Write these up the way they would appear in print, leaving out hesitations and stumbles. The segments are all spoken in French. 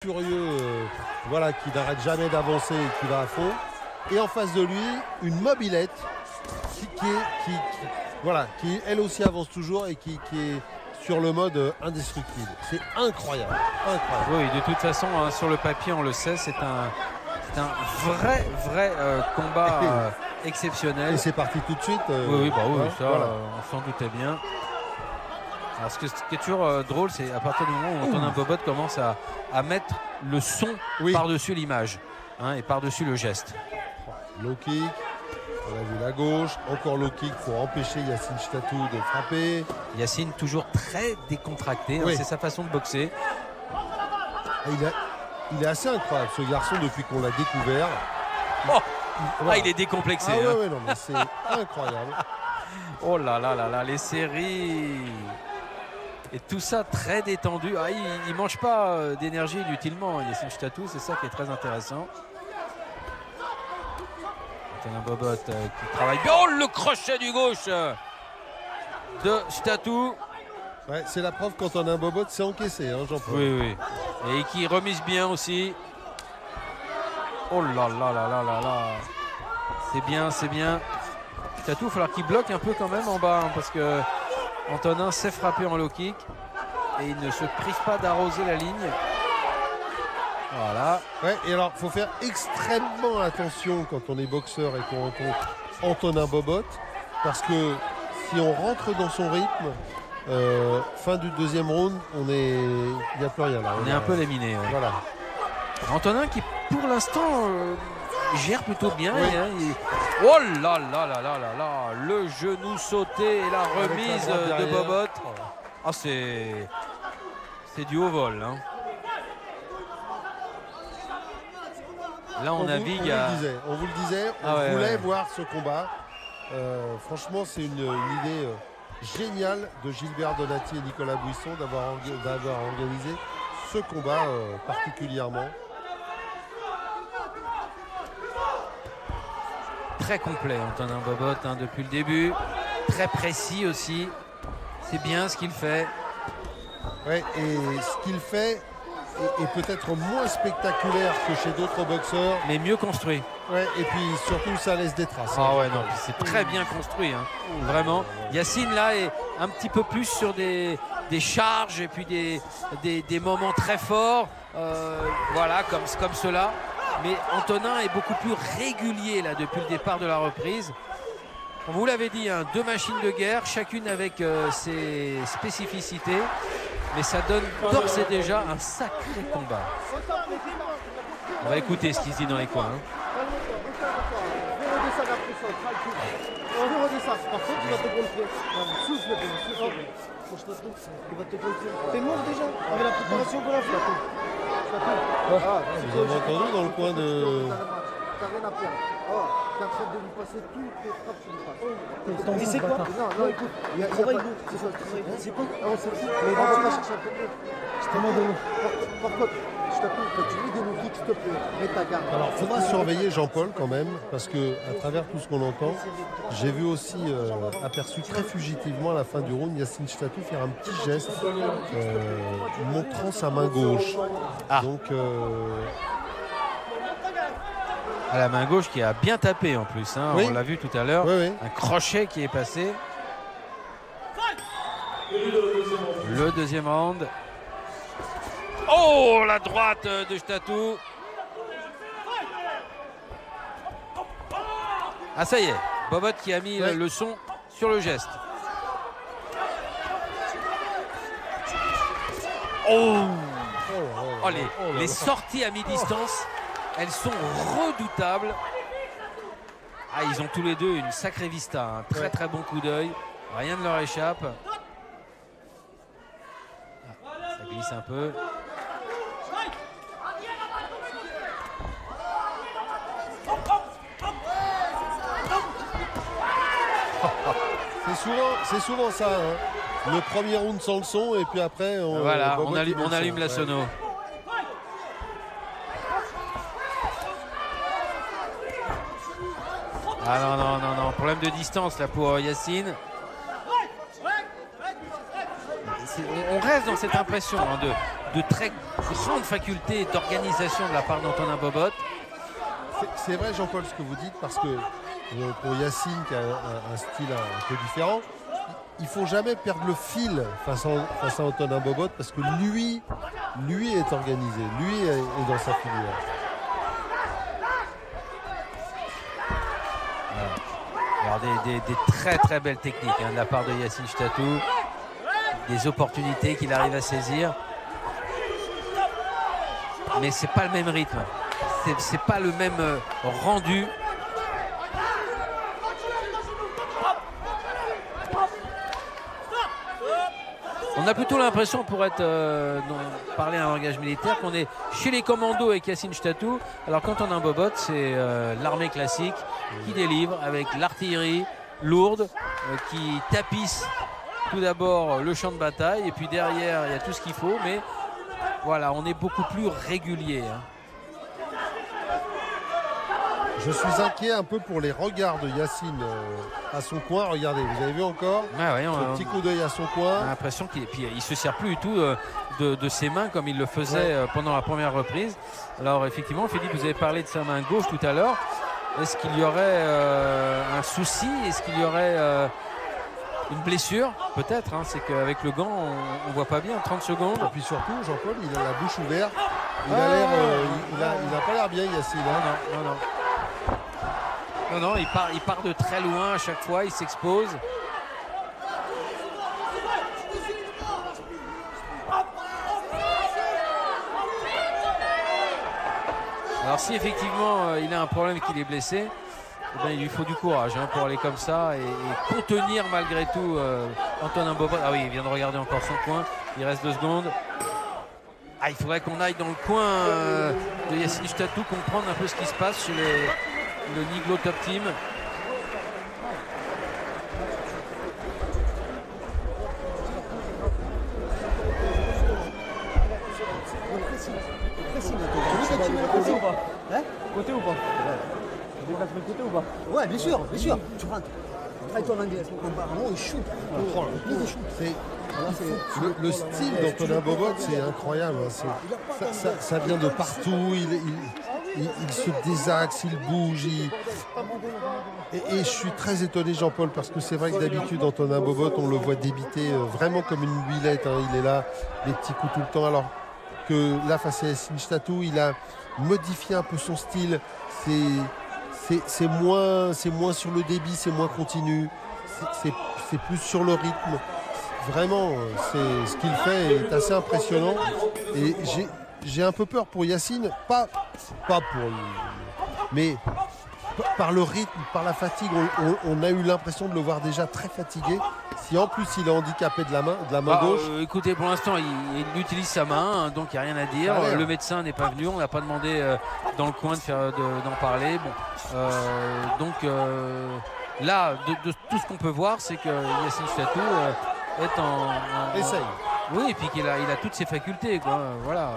furieux, voilà, qui n'arrête jamais d'avancer et qui va à fond. Et en face de lui, une mobilette qui elle aussi avance toujours et qui est sur le mode indestructible. C'est incroyable, incroyable. Oui, de toute façon, hein, sur le papier, on le sait, c'est un vrai combat exceptionnel. Et c'est parti tout de suite. Oui, ça, voilà. on s'en doutait bien. Alors, ce qui est toujours drôle, c'est à partir du moment où Antonin Bobot commence à mettre le son par-dessus l'image, hein, et par-dessus le geste. Low kick, on a vu la gauche, encore low kick pour empêcher Yacine Chtatou de frapper. Yacine toujours très décontracté, hein, c'est sa façon de boxer. Il est assez incroyable ce garçon depuis qu'on l'a découvert. Il est décomplexé. Non, mais c'est incroyable. Oh là là là là, les séries. Et tout ça très détendu. Il ne mange pas d'énergie inutilement, Yacine Chtatou, c'est ça qui est très intéressant. Antonin Bobot qui travaille bien. Oh, le crochet du gauche de Chtatou. Ouais, c'est la preuve qu'Antonin Bobot s'est encaissé, hein, Jean-Paul. Oui. Et qui remise bien aussi. Oh là là là là là là. C'est bien, c'est bien. Chtatou, il va falloir qu'il bloque un peu quand même en bas, hein, parce que Antonin sait frapper en low kick et il ne se prive pas d'arroser la ligne. Voilà. Ouais, et alors, il faut faire extrêmement attention quand on est boxeur et qu'on rencontre Antonin Bobot, parce que si on rentre dans son rythme, fin du deuxième round, il n'y a plus rien là. On est un peu laminé. Ouais. Voilà. Antonin qui, pour l'instant, gère plutôt bien. Oui. Oh là là là là là là, le genou sauté et la remise de Bobot. C'est du haut vol. Hein. Là, on navigue on vous le disait, on voulait voir ce combat. Franchement, c'est une idée géniale de Gilbert Donati et Nicolas Buisson d'avoir organisé ce combat particulièrement. Très complet, Antonin Bobot, hein, depuis le début. Très précis aussi. C'est bien ce qu'il fait. Ouais, et ce qu'il fait est peut-être moins spectaculaire que chez d'autres boxeurs. Mais mieux construit. Ouais, et puis surtout, ça laisse des traces. C'est très bien construit. Hein. Vraiment. Yacine, là, est un petit peu plus sur des charges et puis des moments très forts. Voilà, comme cela. Mais Antonin est beaucoup plus régulier là depuis le départ de la reprise. On vous l'avait dit, hein, deux machines de guerre, chacune avec ses spécificités. Mais ça donne d'ores et déjà un sacré combat. On va écouter ce qu'il se dit dans les coins. Hein. T'es mort déjà avec la préparation qu'on a fait. Vous avez entendu dans le coin de... T'as rien à perdre. T'es en train de lui passer toutes les frappes sur le pas. Et c'est quoi? Non, écoute, il y a pas... C'est quoi? On s'en fout. Mais on va pas chercher un problème. Je te demande. Par contre, je t'appelle, quand tu mets des mots s'il te plaît, mets ta garde. Alors, il faudra surveiller Jean-Paul quand même, parce que à travers tout ce qu'on entend, j'ai vu aussi aperçu très fugitivement à la fin du round Yacine Chtatou faire un petit geste montrant sa main gauche. Donc, à la main gauche qui a bien tapé en plus. Hein. On l'a vu tout à l'heure. Un crochet qui est passé. Le deuxième round. Oh, la droite de Chtatou. Ah, ça y est. Bobot qui a mis le son sur le geste. Les sorties à mi-distance, elles sont redoutables. Ils ont tous les deux une sacrée vista. Un très très bon coup d'œil. Rien ne leur échappe. Ça glisse un peu. C'est souvent ça. Hein. Le premier round sans le son et puis après on allume la sono. Non. Problème de distance là pour Yacine. On reste dans cette impression de très grandes facultés d'organisation de la part d'Antonin Bobot. C'est vrai, Jean-Paul, ce que vous dites, parce que pour Yacine, qui a un style un peu différent, il ne faut jamais perdre le fil face à Antonin Bobot, parce que lui est organisé, lui est dans sa filière. Alors des très très belles techniques de la part de Yacine Chtatou, des opportunités qu'il arrive à saisir, mais c'est pas le même rythme, c'est pas le même rendu. On a plutôt l'impression, pour parler un langage militaire, qu'on est chez les commandos avec Yacine Chtatou. Alors quand on a un Bobot, c'est l'armée classique qui délivre avec l'artillerie lourde qui tapisse tout d'abord le champ de bataille, et puis derrière il y a tout ce qu'il faut, mais voilà, on est beaucoup plus régulier. Je suis inquiet un peu pour les regards de Yacine à son coin. Regardez, vous avez vu encore un petit coup d'œil à son coin. On a l'impression qu'il ne se sert plus du tout de ses mains comme il le faisait pendant la première reprise. Alors effectivement, Philippe, vous avez parlé de sa main gauche tout à l'heure. Est-ce qu'il y aurait un souci? Est-ce qu'il y aurait une blessure? Peut-être, c'est qu'avec le gant, on ne voit pas bien 30 secondes. Et puis surtout, Jean-Paul, il a la bouche ouverte. Il n'a pas l'air bien, Yacine. Non, il part de très loin à chaque fois, il s'expose. Alors si effectivement il a un problème, qu'il est blessé, eh bien, il lui faut du courage pour aller comme ça et contenir malgré tout Antonin Bobot. Ah oui, il vient de regarder encore son coin, il reste 2 secondes. Il faudrait qu'on aille dans le coin de Yacine Chtatou, comprendre un peu ce qui se passe chez le Niglo Top Team. Côté ou pas? Tu déplaces le côté ou pas? Ouais, bien sûr, bien sûr. Tu rentres. Avec ton anglais, son combat, il shoot. Le style d'Antonin Bobot, c'est incroyable. Ça vient de partout. Il se désaxe, il bouge. Et je suis très étonné, Jean-Paul, parce que c'est vrai que d'habitude, Antonin Bobot, on le voit débiter vraiment comme une huilette. Il est là, des petits coups tout le temps. Alors que là, face à Yacine Chtatou, il a modifié un peu son style. C'est moins sur le débit, c'est moins continu. C'est plus sur le rythme. Vraiment, ce qu'il fait est assez impressionnant. Et j'ai un peu peur pour Yacine, pas pour lui, mais par le rythme, par la fatigue. On a eu l'impression de le voir déjà très fatigué. Si en plus il est handicapé de la main gauche. Écoutez, pour l'instant il utilise sa main, donc il n'y a rien à dire. Le médecin n'est pas venu, on n'a pas demandé dans le coin d'en parler. Donc là, de tout ce qu'on peut voir, c'est que Yacine Chtatou est en essaye. Oui, et puis qu'il a toutes ses facultés, quoi. Voilà.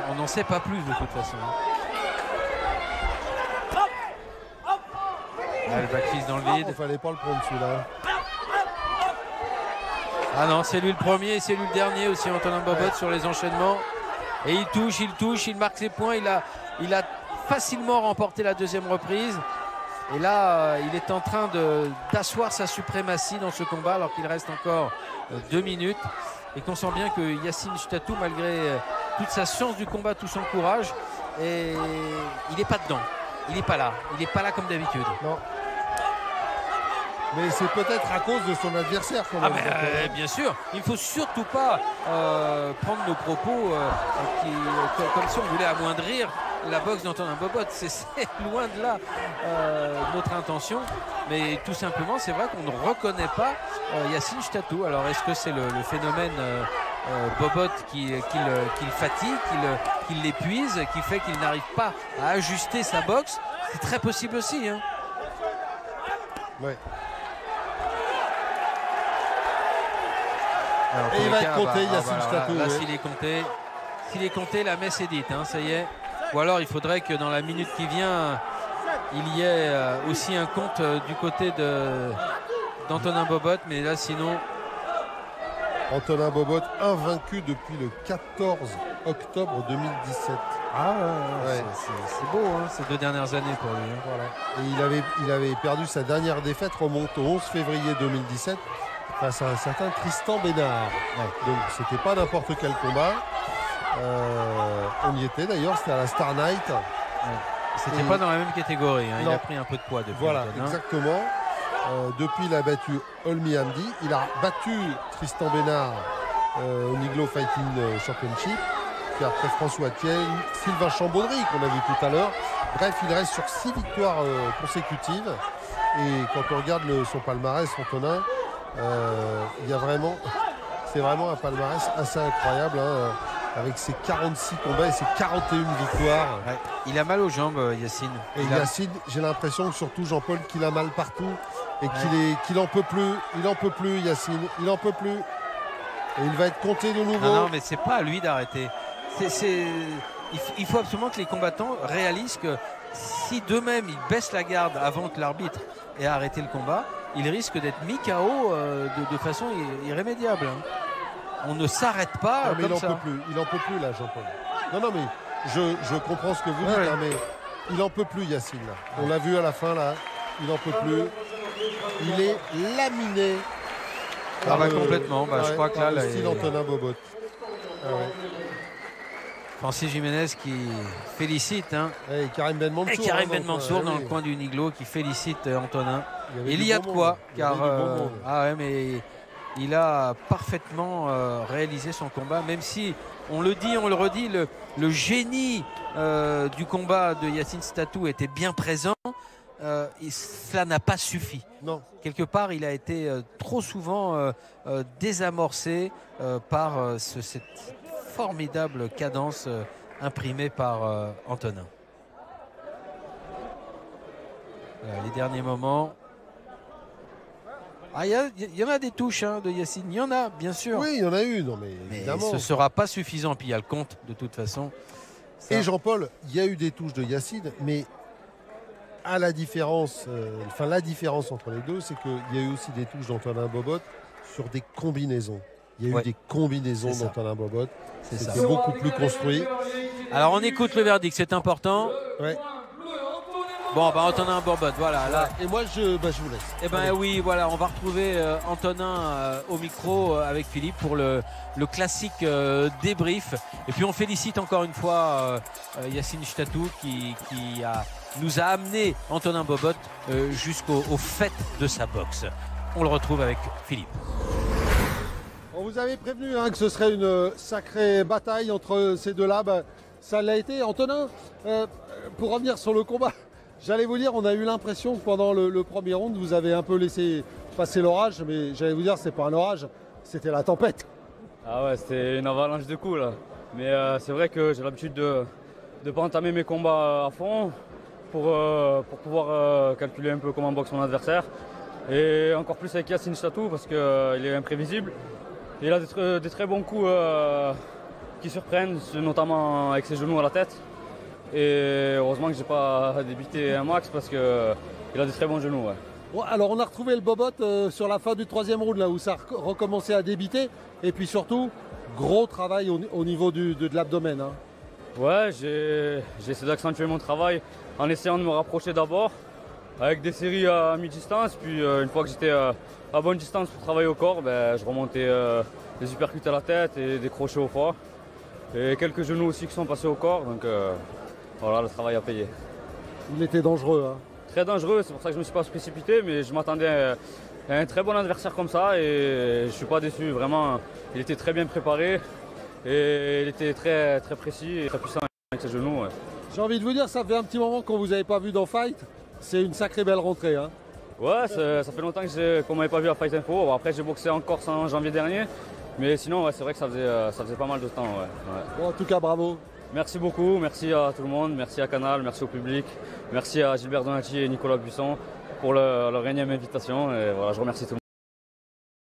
On n'en sait pas plus de toute façon. Le backfist dans le vide. Il fallait pas le prendre celui-là. Ah non, c'est lui le premier et c'est lui le dernier aussi, Antonin Bobot, sur les enchaînements. Et il touche, il marque ses points. Il a facilement remporté la deuxième reprise. Et là, il est en train d'asseoir sa suprématie dans ce combat alors qu'il reste encore 2 minutes. Et qu'on sent bien que Yacine Chtatou, malgré toute sa science du combat, tout son courage, il n'est pas dedans. Il n'est pas là. Il n'est pas là comme d'habitude. Non. Mais c'est peut-être à cause de son adversaire quand même. Bien sûr, il ne faut surtout pas prendre nos propos comme si on voulait amoindrir la boxe d'Antonin Bobot. C'est loin de là notre intention. Mais tout simplement, c'est vrai qu'on ne reconnaît pas Yacine Chtatou. Alors est-ce que c'est le phénomène Bobot qui le fatigue, qui l'épuise, qui fait qu'il n'arrive pas à ajuster sa boxe? C'est très possible aussi. Ouais. Et il va être compté, Yacine Chtatou. Là, s'il est compté, la messe est dite, ça y est. Ou alors il faudrait que dans la minute qui vient, il y ait aussi un compte du côté d'Antonin Bobot. Mais là, sinon, Antonin Bobot, invaincu depuis le 14 octobre 2017. Ah Ouais. c'est beau, hein, ces 2 dernières années pour lui. Hein. Voilà. Et il avait perdu sa dernière défaite, remonte au 11 février 2017 face à un certain Tristan Bénard. Ouais. Donc c'était pas n'importe quel combat. On y était d'ailleurs, c'était à la Star Night. Ouais. C'était pas dans la même catégorie, hein. Il a pris un peu de poids depuis. Voilà, Antonin. exactement. Depuis, il a battu Olmi Hamdi. Il a battu Tristan Bénard au Niglo Fighting Championship. Puis après François Thiel, Sylvain Chambaudry qu'on a vu tout à l'heure. Bref, il reste sur 6 victoires consécutives. Et quand on regarde son palmarès, Antonin, c'est vraiment un palmarès assez incroyable, hein, avec ses 46 combats et ses 41 victoires. Ouais. Il a mal aux jambes, Yacine. Et Yacine, j'ai l'impression que surtout Jean-Paul, qu'il a mal partout et qu'il en peut plus. Il en peut plus, Yacine. Il en peut plus. Et il va être compté de nouveau. Non, mais c'est pas à lui d'arrêter. Il faut absolument que les combattants réalisent que si d'eux-mêmes ils baissent la garde avant que l'arbitre ait arrêté le combat, ils risquent d'être mis KO de façon irrémédiable. On ne s'arrête pas mais comme ça. Il en peut plus là, Jean-Paul. Non, mais je comprends ce que vous dites, hein, mais il en peut plus, Yacine. Là. On l'a vu à la fin là, il en peut plus. Il est laminé. Complètement. Je crois que là, le style Antonin Bobot. Ah ouais. Francis Jiménez qui félicite. Hein. Et Karim Ben Mansour. Et Karim Ben Mansour dans le coin du Niglo qui félicite Antonin. Il y a de quoi, car mais il a parfaitement réalisé son combat, même si on le dit, on le redit, le génie du combat de Yacine Statou était bien présent. Cela n'a pas suffi. Non. Quelque part, il a été trop souvent désamorcé par cette formidable cadence imprimée par Antonin. Les derniers moments. Il y en a des touches de Yacine, il y en a bien sûr. Oui, il y en a eu, mais évidemment. Ce ne sera pas suffisant, puis il y a le compte de toute façon. Ça... Et Jean-Paul, il y a eu des touches de Yacine, mais la différence entre les deux, c'est qu'il y a eu aussi des touches d'Antonin Bobot sur des combinaisons. Il y a eu des combinaisons d'Antonin Bobot. C'était beaucoup plus construit. Alors on écoute le verdict, c'est important. Ouais. Bon, Antonin Bobot, voilà. Là. Et moi, je vous laisse. Eh bien oui, voilà, on va retrouver Antonin au micro avec Philippe pour le classique débrief. Et puis on félicite encore une fois Yacine Statou qui nous a amené Antonin Bobot jusqu'au fait de sa boxe. On le retrouve avec Philippe. On vous avait prévenu que ce serait une sacrée bataille entre ces deux-là. Ça l'a été. Antonin, pour revenir sur le combat, j'allais vous dire, on a eu l'impression que pendant le premier round, vous avez un peu laissé passer l'orage, mais j'allais vous dire, c'est pas un orage, c'était la tempête. Ah ouais, c'était une avalanche de coups là. Mais c'est vrai que j'ai l'habitude de ne pas entamer mes combats à fond pour pouvoir calculer un peu comment boxe mon adversaire. Et encore plus avec Yacine Statou parce qu'il est imprévisible. Il a des très bons coups qui surprennent, notamment avec ses genoux à la tête. Et heureusement que j'ai pas débité un max parce qu'il a des très bons genoux. Ouais. Bon, alors on a retrouvé le Bobot sur la fin du troisième round là où ça a recommencé à débiter. Et puis surtout, gros travail au niveau de l'abdomen. Hein. Ouais, j'ai essayé d'accentuer mon travail en essayant de me rapprocher d'abord avec des séries à mi-distance. Puis une fois que j'étais à bonne distance pour travailler au corps, je remontais des uppercuts à la tête et des crochets au foie. Et quelques genoux aussi qui sont passés au corps. Donc voilà, le travail a payé. Il était dangereux. Hein. Très dangereux, c'est pour ça que je ne me suis pas précipité, mais je m'attendais à un très bon adversaire comme ça et je ne suis pas déçu. Vraiment, il était très bien préparé et il était très, très précis et très puissant avec ses genoux. Ouais. J'ai envie de vous dire, ça fait un petit moment qu'on ne vous avait pas vu dans Fight. C'est une sacrée belle rentrée. Hein. Ouais, ça fait longtemps qu'on ne m'avait pas vu à Fight Info. Bon, après, j'ai boxé en Corse en janvier dernier, mais sinon, c'est vrai que ça faisait pas mal de temps. Ouais. Bon, en tout cas, bravo. Merci beaucoup, merci à tout le monde, merci à Canal, merci au public, merci à Gilbert Donati et Nicolas Buisson pour leur énième invitation. Et voilà, je remercie tout le monde.